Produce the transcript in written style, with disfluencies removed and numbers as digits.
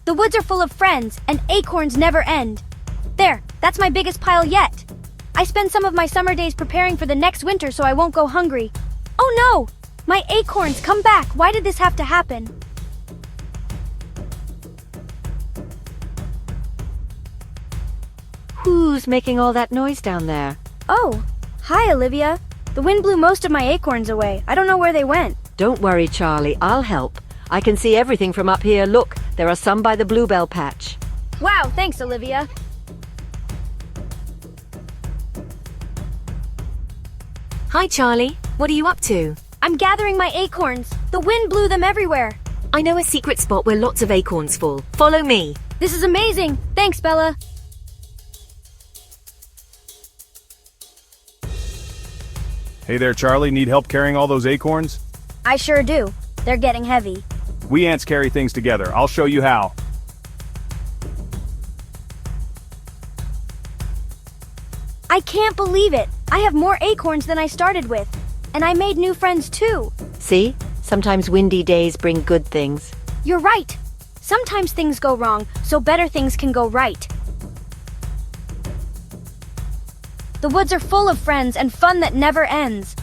The woods are full of friends, and acorns never end. There, that's my biggest pile yet. I spend some of my summer days preparing for the next winter so I won't go hungry. Oh no! My acorns, come back! Why did this have to happen? Who's making all that noise down there? Oh, hi Olivia. The wind blew most of my acorns away. I don't know where they went. Don't worry, Charlie, I'll help. I can see everything from up here. Look, there are some by the bluebell patch. Wow, thanks Olivia. Hi, Charlie. What are you up to? I'm gathering my acorns. The wind blew them everywhere. I know a secret spot where lots of acorns fall. Follow me. This is amazing. Thanks, Bella. Hey there, Charlie. Need help carrying all those acorns? I sure do. They're getting heavy. We ants carry things together. I'll show you how. I can't believe it. I have more acorns than I started with. And I made new friends too. See? Sometimes windy days bring good things. You're right. Sometimes things go wrong, so better things can go right. The woods are full of friends and fun that never ends.